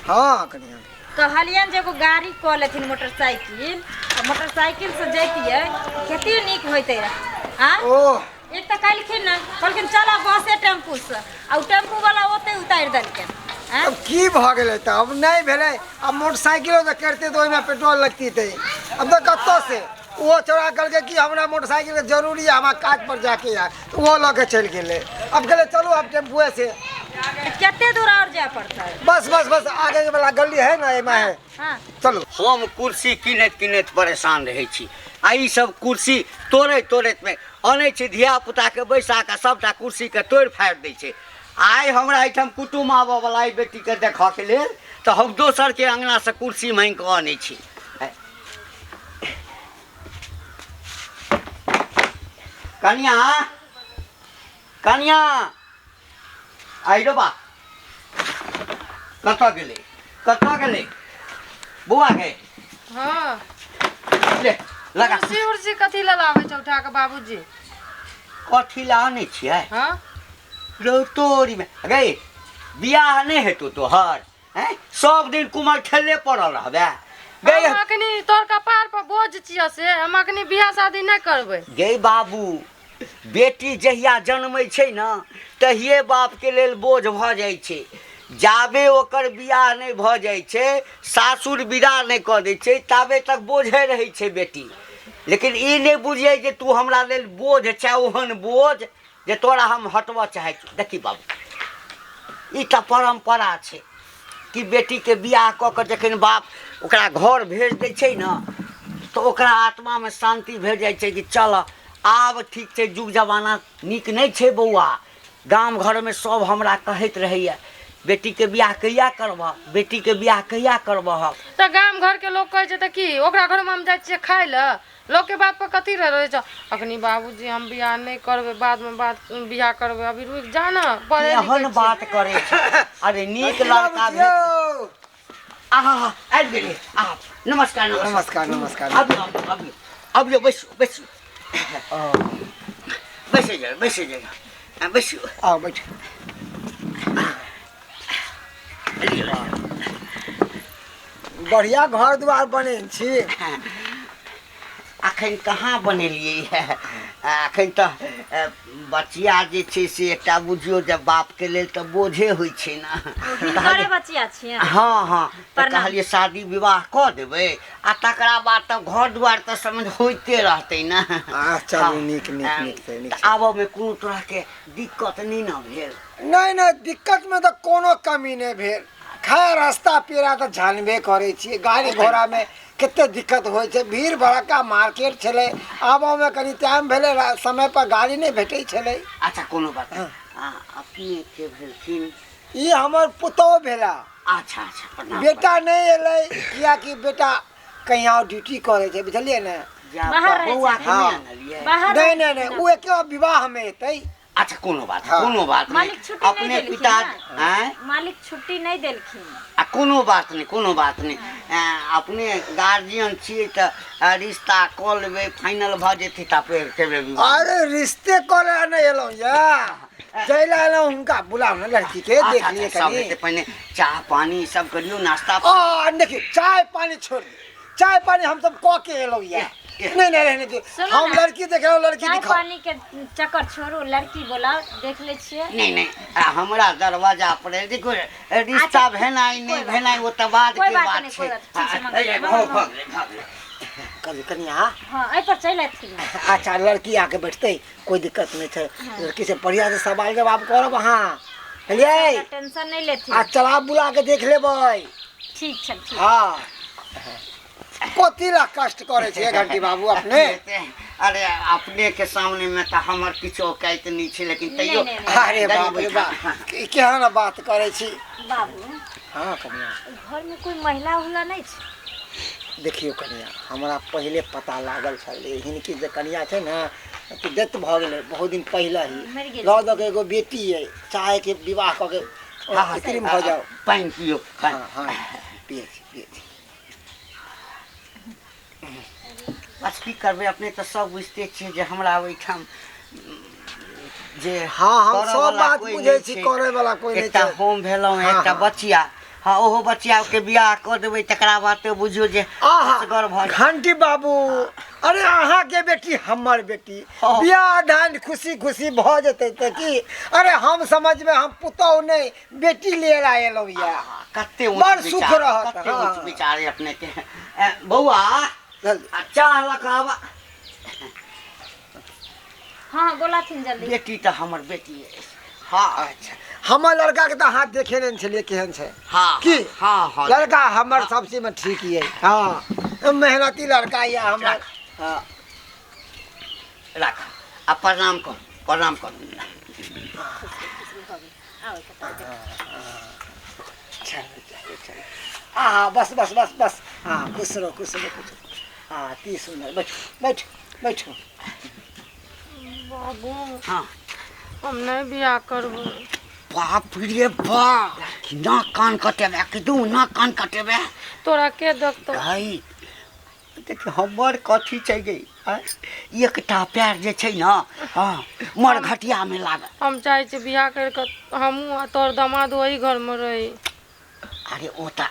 हाँ कनिया कहलियन जे गाड़ी कऽ लेथिन मोटरसाइकिल से जैतियै कते नीक होइते हाँ ओह एक तो कहलखिन चल बसे टेम्पू से आ टेम्पू वाला ओते उतारि देलखिन अब की भ गेलै त अब नहीं भेलै अब मोटरसाइकिलो तो करते तो ओहिमे पेट्रोल लगती थे अब तो कत्तो से वो चोरा करके कि हमरा मोटरसाइकिल के जरूरी है हमारा काज पर जाके यार तो वो लऽ चल गेले अब कहले चलो अब टेम्पुए से कितने दूर और जाए पड़ता है बस आगे वाला गली है ना एमा है हाँ। चलो हम कुर्सी किनैत परेशान रहे छी आ ई सब कुर्सी तोड़ैत में आनै छी धिया पुता के बैसा के सबटा कुर्सी के तोड़ फाड़ दै छै आइ हमरा एहिठाम कुटुम आबऽ वाला ई बेटी के देखऽ के लेल तो हम दोसर के अंगना से कुर्सी मांगि के आनै छी कनिया आई रो बा कतऽ गेलै बौआ के हाँ ले लगा कुर्सी उर्सी कथी ला लाबै छ उठा के बाबूजी कथी ला आनै छियै हाँ रो तोरी में गई बियाह नहीं हेतु तोहर हैं सब दिन कुमार ठेले पड़ल रहबे गई हम अखनी तोर कपार पर बोझ छिय से हम अखनी बियाह शादी नहीं करबै गई बाबू बेटी जहिया जन्मै छै न तहिए बाप के लेल बोझ भ जाइ छै जाबे ओकर बियाह नहीं भ जाइ छै सासुर विदा नहीं क दै छै ताबे तक बोझे रहै छै बेटी लेकिन ई नहीं बुझिए जे तू हमरा लेल बोझ छै ओहन बोझ जे तोरा हम हटबऽ चाहै छी देखी बाबू ई तऽ परम्परा छै कि बेटी के बियाह कऽ के जखन बाप ओकरा घर भेज दै छै न तो ओकरा आत्मा में शांति भेज जाइ छै कि चल आब ठीक छै जुग जमाना नीक नहीं छै बौआ गाम घर में सब हमरा कहैत रहैया बेटी के बियाह कहिया करबह बेटी के बियाह कहिया करबह त गाम घर के लोग कहै छै त की ओकरा घर में हम जाइ छियै खाय ल लोग के बात पर कथी रहे छ अखनी बाबूजी हम बियाह नहीं करबै बाद में बियाह करबै अभी रुक जा न पढ़े एहन बात करे छै अरे नीक लड़का भेट आहा आबि गेलै नमस्कार अब बैसू बैसू आओ बैठ बढ़िया घर द्वार बने छी अखन कहाँ बनेलिए है अखन तो बचिया जे छै से एकटा बुझियो जे बाप के लेल तो बोझे होइ छै ना घरे बचिया छियै हाँ कहलिए शादी विवाह क देबै आ तकरा बाद तो घर द्वार तो समझ होइते रहतै ना चलू नीक आबऽ में कोनो तरह के दिक्कत नहीं ना भेल नहीं दिक्कत में तो कोनो कमी नहीं भेल खैर रास्ता पेरा तो जानबे करे छी गाड़ी घोड़ा में कितने दिक्कत हो भीड़ भड़का मार्केट छले आबऽ में कनी टाइम भेले समय पर गाड़ी नहीं भेटे छले अच्छा कोनो बात अपने के भेलखिन ई हमर पुतौ भेला अच्छा प्रणाम बेटा नहीं एले किया कि बेटा कहीं और ड्यूटी करे छे बुझलिए ना बउआ के नहीं आनलिए नहीं वो के विवाह में एतै अच्छा कोनो बात नहीं अपने पिता मालिक छुट्टी नहीं देलखिन कोनो बात नहीं अपने गार्जियन छिए त रिश्ता क लेबै फाइनल भ जेतै त फेर केबे अरे रिश्ते करे नहीं एलो या जैला एलो हुनका बुलाओ ना लड़की के देख लिए कनी सबसे पहले चाय पानी सब करियो नाश्ता देखिए चाय पानी छोड़ चाय पानी हम सब क के एलो या नहीं रहने दे हम लड़की देख रहे लड़की दिखाओ पानी के चक्कर छोड़ो लड़की बोलाओ देख ले छिए नहीं हमरा दरवाजा पर देखो रिश्ता भेनाई नहीं भेनाई वो त बाद के बात छै कनिया हां ए पर चल आथि अच्छा लड़की आके बैठते कोई दिक्कत नहीं है लड़की से बढ़िया से सवाल जवाब करब हां चलिए टेंशन नहीं लेथि आ चला बुला के देख लेबै ठीक छै हां कतिला कष्ट करे छे घंटी बाबू अपने अरे अपने के सामने में तो हमर किछो औकात नहीं छे लेकिन तैयो अरे बाप रे बाप केहन बात करे छी बाबू हां कनिया घर में कोई महिला हुला नहीं छे देखियो कनिया हमरा पहले पता लागल छले हिनकी जे कनिया छे ना तो डेथ भ गेले बहुत दिन पहले ही रह द के एगो बेटी है चाहे के विवाह क के कृत्रिम हो जाओ पानी पियो हां पिए बस की करबे अपने तो सब बुझते छे जे हमरा ओइठाम जे हां हम सब बात बुझे छी करे वाला कोई नहीं एकटा होम भेलौ एकटा बचिया हाँ ओहो बच्चा के बियाह कर देबै तकरा बाद तो बुझियो जे असगर भऽ जायत। घंटी बाबू अरे अहाँ के बेटी हमर बेटी बियाह दान खुशी खुशी भ जेतै त की। अरे हम समझ में हम पुतौ नहीं बेटी ले आएलो या कते बड़ सुख रहत। कते ऊंच विचार है अपने के। बौआ चाह लखावा। हाँ बोला थी जल्दी। बेटी तो हमर बेटी है। हाँ अच्छा हमर लड़का के तो हाथ देखे नहीं छलिए केहन छै। हाँ की हाँ हाँ लड़का हमर सबसे में ठीक है। हाँ मेहनती लड़का या हमर। हाँ रख आ प्रणाम कर प्रणाम कर। हाँ बस बस बस बस हाँ खुश रहो खुश रहो खुश रहो। हाँ ती सुंदर बैठो बैठो बैठो। बाबू हाँ हम नहीं बियाह करबो। बाप रे बाप ना कान कटेबे कि तू ना कान कटेबे। तोरा के देखतो भाई देखिए हमर कथी छै गई एकटा पैर जे छै ना हाँ मर घटिया में लागल। हम चाहे छी बियाह करके हमहू आ तोर दामाद वही घर में रही। अरे ओटा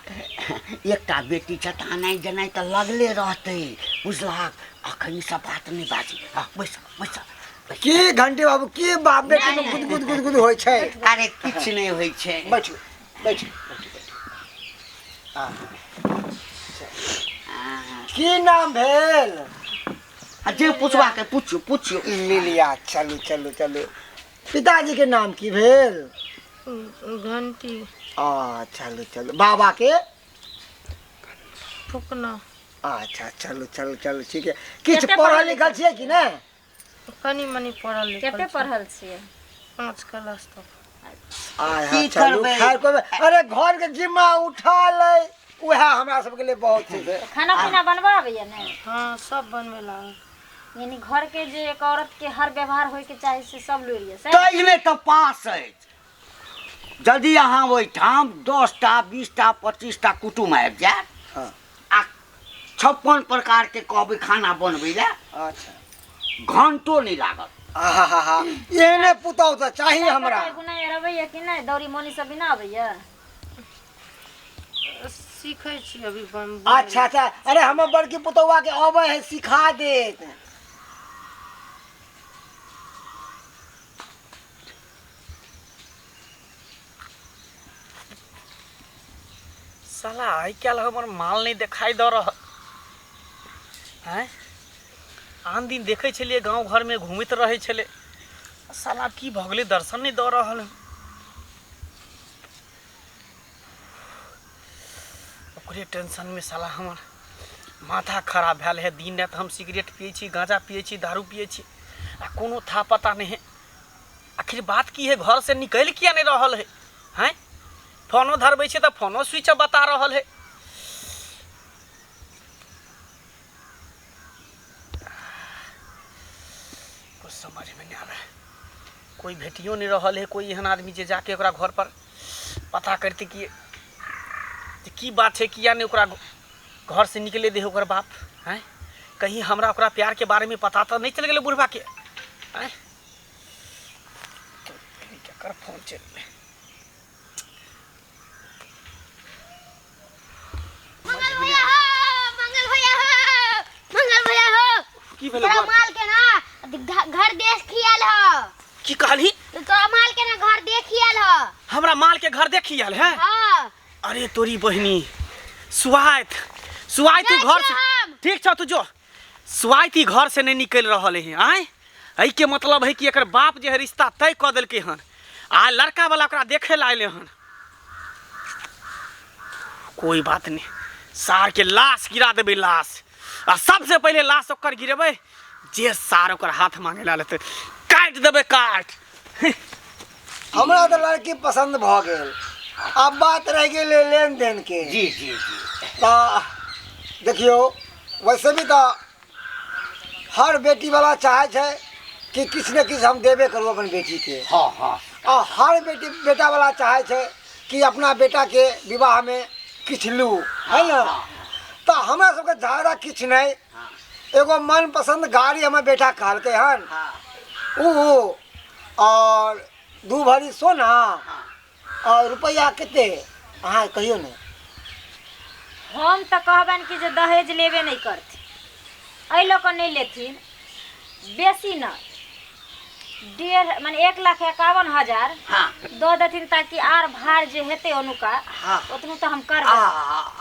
एकटा बेटी छै त नहीं जनाई त लगले रहते बुझलक। अखन ई सब बात नहीं बाजी। बैस बैस की घंटी बाबू की बाप बेटी में गुद गुद गुद गुद होय छै। अरे किछ नहीं होय छै। बैठो बैठो की नाम भेल। जे पूछवा के पूछियो पूछियो। लिलिया चलू चलू चलू। पिताजी के नाम की भेल। घंटी चलो चलो। बाबा के फुकना। अच्छा चलो चलो चलो ठीक है। किछ पढ़ल लिखल छियै कि नहीं। कनी मनी पढ़ल लिखल केते पढ़ल छियै। 5 क्लास तक। की चलू करबै? खैर कोई अरे घर के जिम्मा उठा ले वह हमरा सब के लिए बहुत चीज है। खाना पीना बनबा आबैया ने। हाँ सब बनवे ला। यानी घर के जे एक औरत के हर व्यवहार होय के चाही से सब लुरि है। तै में तो पास है। यदि अहाँ ओहिठाम 10टा 20टा 25टा कुटुम आबि जायत हाँ। आ 56 प्रकार के कहबै खाना बनबै ले अच्छा घंटो नहीं लागत। आहा एने पुतौ त चाहिए हमरा। गुना अबैया कि नहीं दौरी मोनी सब बिना अबैया। सीखे छी अभी बन। अच्छा अच्छा अरे हम बड़की पुतौआ के आवे है सिखा देत। साला आई क्या हमर माल नहीं दिखाई दे रहा है। आन दिन देखे छलिए गांव घर में घूमत रहे छले साला की भगले दर्शन नहीं दे रहा। ओकरे टेंशन में साला हमर माथा खराब भेल है। दिन रात हम सिगरेट पिए छी गांजा पिए छी दारू पिए छी आ कोनो था पता नहीं है। आखिर बात की है घर से निकल किया नहीं रहल है हैं। फोनो धरबै छै त फोनो स्विच बता रहल है। कुछ समझ में नहीं आ रहा है। कोई भेटियो नहीं रहल है। कोई एहन आदमी जे जाके ओकरा घर पर पता करते कि की बात है किया नहीं ओकरा घर से निकले दे ओकर बाप हैं। कहीं हमरा ओकरा प्यार के बारे में पता तो नहीं चल गए बुढ़वा के हैं। क्या कर फोन चल की भेल माल के ना घर देखियल ह। की कहली। तो माल के ना घर देखियल ह। हमरा माल के घर देखी आयल है। हां अरे तोरी बहनी सुआत सुआत तू घर से ठीक छ तू जो सुआत ही घर से नहीं निकल रहल है। आय एहि के मतलब है कि एकर बाप जे है रिश्ता तय क देलके हन आ लड़का वाला ओकरा देखे ला आइले हन। कोई बात नहीं सार के लाश गिरा देबे लाश आ सबसे पहले लाश ओकर गिरेबे जे सार ओकर हाथ मांगे ला लेते काट देबे काट। हमरा तो लड़की पसंद भ गेल। अब बात रह गेल लेन देन के। जी जी जी तो देखियो वैसे भी तो हर बेटी वाला चाहे छै कि किछ न किछ हम देबे करू अपन बेटी के। हाँ हाँ और हर बेटा वाला चाहे छै कि अपना बेटा के विवाह में किछ लू है ना। तो हमरा सबके ज्यादा किछ नहीं एगो मन पसंद गाड़ी हमें बेटा कहलके हन ऊ और 2 भरी सोना और रुपया कितने अहाँ कहियो नहीं हम तो कहबन कि जे दहेज लेबे नहीं करथिन, एहि लोग नहीं लेथिन, बेसी न 1,51,000 हाँ दो देथिन ताकि आर भार जे हेते अनुका हाँ उतनु तो हम कर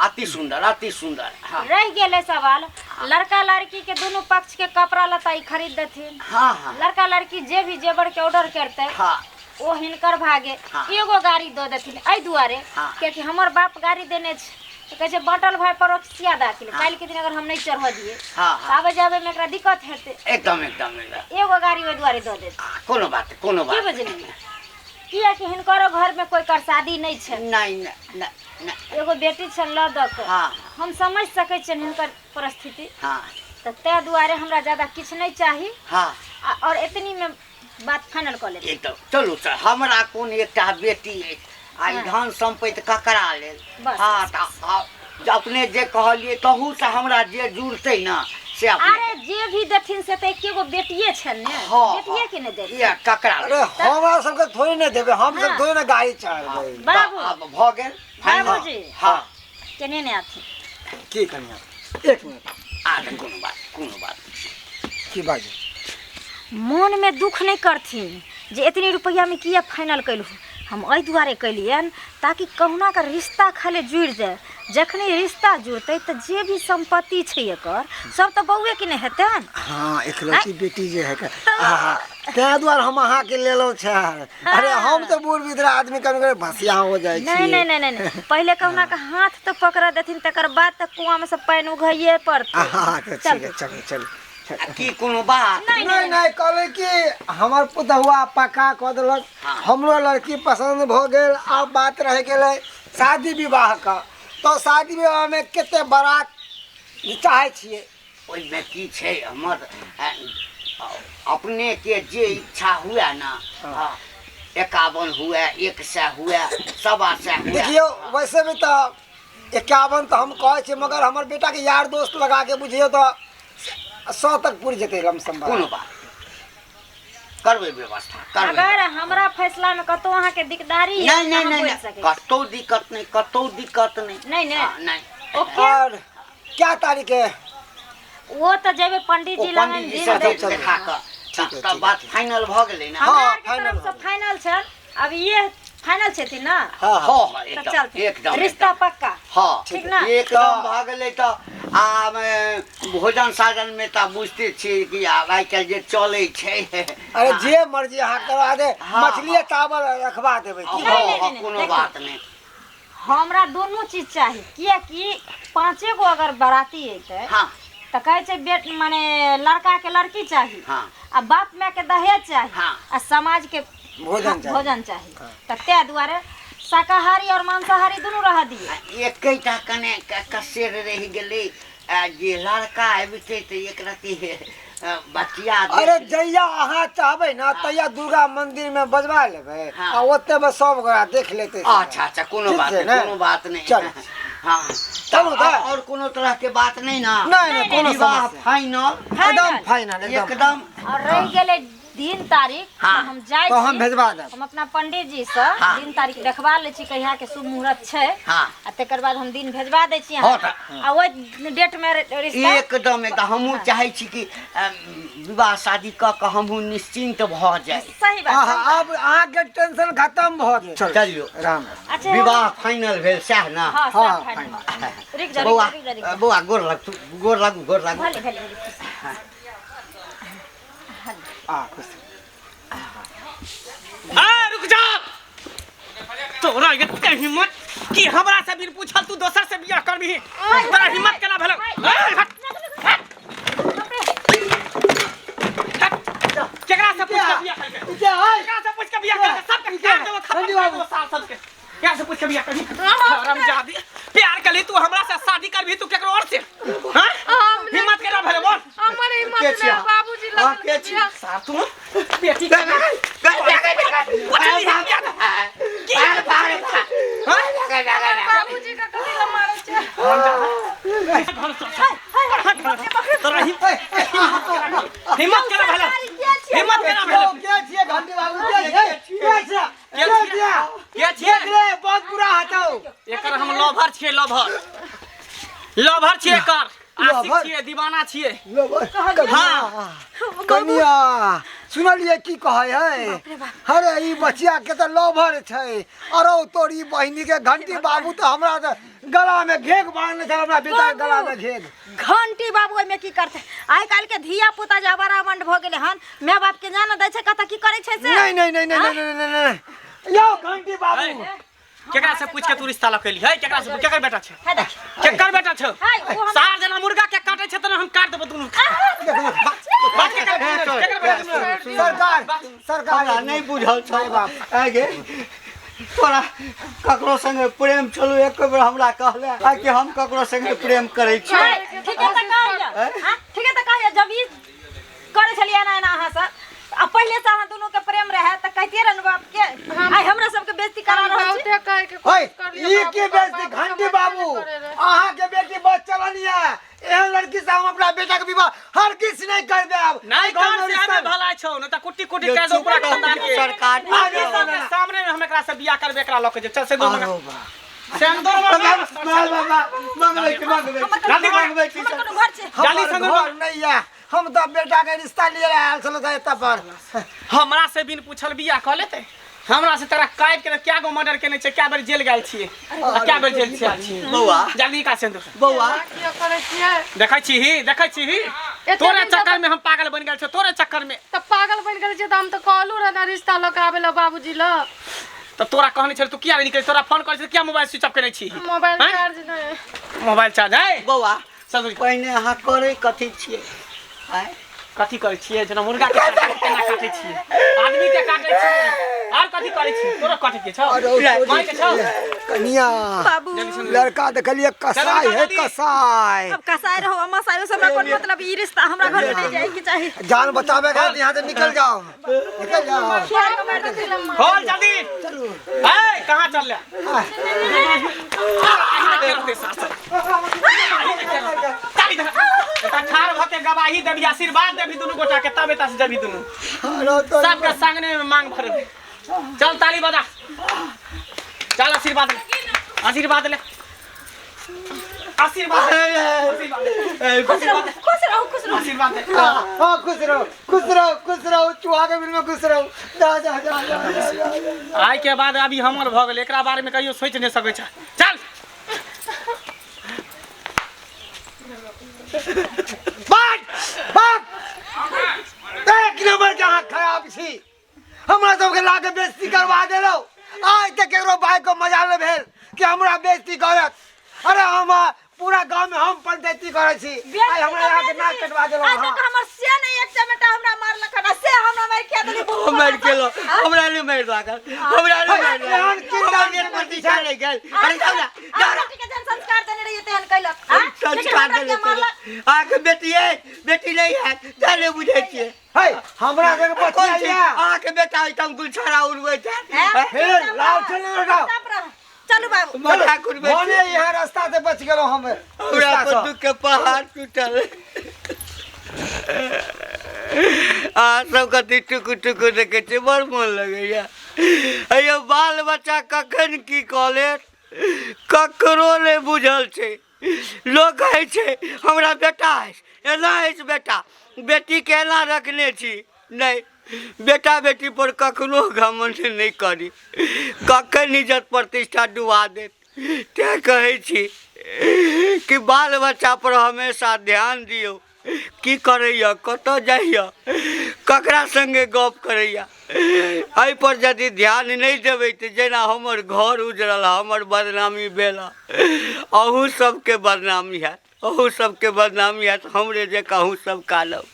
अति सुंदर अति सुंदर। हाँ रह गेले सवाल लड़का लड़की के दोनों पक्ष के कपड़ा लता ई खरीद देथिन। हाँ हाँ लड़का लड़की जे भी जेवर के ऑर्डर करते हाँ वो हिनकर भागे हाँ। एगो गाड़ी दो देथिन एहि दुआरे हाँ। क्योंकि हमर बाप गाड़ी देने छै तो कहे छै बाटल भाई परोसिया दाखिल काल के दिन अगर हम नहीं चढ़ दिए हाँ तो हाँ आबे जाबे में एकरा दिक्कत हेते, एकदम एकदम एकदम एगो गाड़ी ओहि दुआरे दो देथिन। कोनो बात कोनो की बात बुझलिए किया कि हिनकर घर में कोई कर शादी नहीं छै, नहीं नहीं नहीं एगो बेटी छै ल द के हाँ हम समझ सकै छियन हिनकर परिस्थिति, हाँ तो तै दुआरे हमरा ज्यादा किछ नहीं चाही हाँ और इतनी में बात फाइनल कर ले। एकदम चलू सर हमरा कोन एकटा बेटी अछि आ ई धन संपत्ति ककरा लेल। बस, हाँ बस, तऽ अपने जे कहलिए तहू से हमरा जे जुड़तै ना से अपने अरे जे भी देथिन से तो एकेगो बेटिए छै ने, हाँ, बेटिए के ने देथिन। ये ककरा अरे हमरा सबके थोड़ी नहीं देबे, हम सब हाँ। थोड़ी ना गाड़ी चढ़बै। बाबू अब भऽ गेल बाबूजी हाँ केने ने आथिन की कनिया एक मिनट आ कोनो बात की बाजू मन में दुख नहीं करथिन जे इतनी रुपया में किया फाइनल कैलू, हम एहि दुआरे कैलियन ताकि कहुना का रिश्ता खाली जुड़ जाए, जखनी रिश्ता जुड़ते तो जे भी संपत्ति छै एकर सब तो बउए के नहीं हेतै। हाँ इकलौती बेटी जे है तै दुआरे हम अहाँ के लेलो छै। अरे हम तो बूढ़ विधरा आदमी कभी भसिया हो जाए नहीं नहीं नहीं नहीं पहले कहुना का हाथ तो पकड़ा देथिन तकर बाद तक कुआं में से पानी उघाइए पड़ते। हाँ ठीक है चलो चलो की कोनो बात नहीं नहीं कहले कि हमर पुतहुआ पक्का कह देलक, हमरो लड़की पसंद भ गेल। अब बात रह गेलै शादी विवाह का, तो शादी विवाह में केते बारात चाहे छिए ओहिमे की छै हमर अपने के जे इच्छा हुए ना 51 हुए 100 हुए 125 हुए। देखियो वैसे भी तो 51 तो हम कहे छी, मगर हमर बेटा के यार दोस्त लगा के बुझियो तो 100 तक पूरी जेते लमसम। कोनो बात करबै व्यवस्था करबै। अगर हमरा फैसला में कतो अहाँ के दिकदारी है नहीं नहीं नहीं नहीं कतौ दिक्कत नहीं नहीं हाँ, नहीं ओके। और क्या तारीख है? वो तो जेबे पंडित जी लगन पंडित जी दिन से दे देख देखा कऽ तब बात फाइनल भऽ गेलै ना। हमरा हाँ, के फाइनल तरफ से हो फाइनल छै, अब ये फाइनल छथिन ना हाँ हाँ तो एकदम चलते एकदम रिश्ता पक्का हाँ ठीक ना? एकदम भऽ गेलै तऽ आ भोजन साजन में तऽ बुझते छियै कि आब आइ काल्हि जे चलै छै। अरे जे मर्जी अहाँ करवा दे, हाँ, मछली चावल रखवा देबै की। हाँ, नहीं, हाँ, नहीं, कोनो देखिए। बात नहीं हमरा दोनों चीज चाहिए कियाकि 5 गो अगर बाराती अइतै हाँ तो कहे छै बेट माने लड़का के लड़की चाहिए हाँ आ बाप माय के दहेज चाहिए हाँ। आ समाज के भोजन चाहिए तो तै दुआरे शाकाहारी और मांसाहारी दोनों रह दिए। एकैटा कने कसेर रहि गेलै जे लड़का अबितै तऽ एक रति बचिया अरे जहिया अहाँ चाहबै ना तहिया दुर्गा मंदिर में बजवा लेबै हाँ। आ ओते में सब गोरा देख लेते। अच्छा अच्छा कोनो ठीक बात छै नहीं ने? कोनो बात नहीं चलो। हाँ चलू तब तऽ। और कोनो तरह के बात नहीं ना। नहीं नहीं कोनो विवाह समस्या फाइनल एकदम फाइनल एकदम और रह गेले दिन तारीख हाँ। तो हम जाय तो हम छी, भेजवा देब। हम अपना पंडित जी से हाँ। दिन तारीख देखवा ले छी कहिया के शुभ मुहूर्त छै हाँ आ तकर बाद हम दिन भेजवा दै छी हाँ, अहाँ आ ओइ डेट में रिश्ता एकदम एकदम हमहूँ चाहै छी कि विवाह शादी कऽ कऽ हमहूँ निश्चिंत भऽ जाय। सही बात सही बात। अब अहाँ के टेंशन खत्म भ गेल। चलियो राम अच्छा विवाह फाइनल भेल सएह ना। हाँ हाँ, सब फाइनल रुक जा बौआ रुक जा रुक जा बौआ गोर लागू गोर लागू गोर लागू। भले भले भले। आ खुश रुक जा। तोरा एते हिम्मत कि हमरा से बिन पूछल तू दोसर से बियाह करबी? तोरा हिम्मत केना भेल? केकरा से पूछ के बियाह करके? केकरा से पूछ के बियाह करके? सबके काट देबो खत्म कर साल सबके। केकरा से पूछ के बियाह करबी? हरामजादी प्यार कली तू हमरा से शादी करबी तू केकरो और से? हां हिम्मत केना भेल बोल? हमर हिम्मत नहीं बाबूजी लगन के छी बियाह। साथ तू बेटी के बाबूजी का कथी ला मारै छै? तोरा हिम्मत केना भेल? हिम्मत केना भेल? के छिए घंटी बाबू के छिए के छिए? देख ले बहुत बुरा हटाओ। लभर छियै लभर छियै कर आशिक लभर? छियै दीवाना छियै कनिया सुनलिए की कहे है अरे ई बचिया के तो लवर छै अरे तोरी बहिनी के घंटी बाबू तो हमरा तो गला में घेग बांधने छै हमरा बेटा के गला में घेग घंटी बाबू में की करते आइ काल के धिया पुता जा बड़ा मंड भ गेले हन माय बाप के जान दै छै कत की करे छै से नहीं नहीं नहीं नहीं नहीं नहीं नहीं यो घंटी बाबू केकरा से पूछ के तू रिश्ता लखेली है केकरा से केकर बेटा छै है देख केकर बेटा छै हाय वो हम सार जना मुर्गा के काटे छै त हम काट देबो दुनु बात केकर बेटा छै सरकार नहीं बुझल छ बाप आगे तोरा ककरो संगे प्रेम छलो एक बेर हमरा कहले आ कि हम ककरो संगे प्रेम करे छी ठीक है त कहिया ठीक है त कहिया जब ई करे छलिए ना ना अहाँ सब आ पहले से अहाँ दोनों के प्रेम रहे त कहतिए रन बाप के आई हमरा सब के बेइज्जती करा रहल छी बहुते कहे के ओए कोशिश करलिए ई के बेइज्जती घंटी बाबू अहाँ के बेटी बच चलनिया एहन लड़की से हम अपना बेटा के विवाह हर किस नहीं कर दे अब नहीं कर से हमें भलाई छौ न त कुट्टी कुट्टी कर दो पूरा खानदान के सरकार आगे सबके सामने में हम एकरा से बियाह करबे एकरा लके जे चल से दो सेंदूर जल्दी हमर कोनो घर छै जाली संग घर नहीं है हम तो बेटा के रिश्ता लिए आयल छलो त एत पर हमरा से बिन पूछल बियाह क लेते हमरा से तेरा काट के क्या गो मर्डर केने छै क्या बेर जेल गेल छिए क्या बेर जेल छिए बौआ जल्दी का सेंदूर बौआ क्या करे छियै देखै छी तोरे चक्कर में हम पागल बन गेल छ तोरे चक्कर में त पागल बन गेल छै त हम त कहलू रे ना रिश्ता लके आबे ल बाबूजी ल तो तोरा कहने छल तू किया नहीं निकल तोरा फोन कर क्या मोबाइल स्विच ऑफ करने छी मोबाइल हैं? चार्ज नहीं मोबाइल चार्ज है बौआ सब पहिने अहाँ करे कथी छियै आय कथी करे छिए जना मुर्गा के केना काटे छिए आदमी के काटे छिए और कथी करे छिए तोरा काटे के छौ मार के छौ कनिया बाबू लड़का देखलिए कसाई है कसाई अब कसाई रहो अम्मा सायो से हमरा कोन मतलब ई रिश्ता हमरा घर में नहीं जाए के चाही जान बचावे का यहाँ से निकल जाओ खैर को मार दे खोल जल्दी ए कहां चल ले ठार भ के गवाही देबी आशीर्वाद देबी दुनु गोटा के तब एता से देबी दुनु सबके सामने में मांग भरबे चल ताली बजा चल आशीर्वाद ले आशीर्वाद खुश रहो आशीर्वाद दे हाँ खुश रहो चुहा के बिल में खुश रहो जा आइ के बाद अभी हमर भ गेल एकरा बारे में कहियो सोच नहीं सकै छ चल बाप एक नंबर के हाथ खराब छी हमरा सबके लाके बेइज्जती करवा देलो आज तक केकरो भाई को मजाल न भेल कि हमरा बेइज्जती करत अरे हम पूरा गांव में हम पंचायती करे छी आई हमरा यहाँ के नाक कटवा देलो आज तक हमर से नहीं एक चमेटा हमरा मारलक ना से हमरा मार के देली बहुत मार केलो हमरा नहीं मार लागल हमरा नहीं मार एहन किंडा लागल प्रतिष्ठा नहीं गेल अरे जाओ ना के जन संस्कार देने रहिए तेहन कैलक हां संस्कार दे आके बेटी नहीं है जाने बुझे छिए है हमरा के बचिया आके बेटा एकदम गुलछरा उड़बै छै फिर लाव चले लगाओ चलू बाबू मजा करबै मोने यहाँ रास्ता से बच गेलो हम पूरा पर दुख के पहाड़ टूटल आ सब कथी टुकु टुकु देखे छै बड़ मन लगैया अयो बाल बच्चा कखन की कॉले ककरो नहीं बुझल छै लोग कहै छै हमरा बेटा है एना है बेटा बेटी के एना रखने छी नहीं बेटा बेटी पर कखनो घमंड नहीं करी कखन इज्जत प्रतिष्ठा डुबा देत ते कहै छी कि बाल बच्चा पर हमेशा ध्यान दियो की करैया कत जाइया ककरा संगे गप करैया एहि पर यदि ध्यान नहीं देबै तऽ जेना हमर घर उजड़ल हमर बदनामी भेल अहू सबके बदनामी हैत अहू सबके बदनामी हैत हमरे जे कहूँ सब कालब।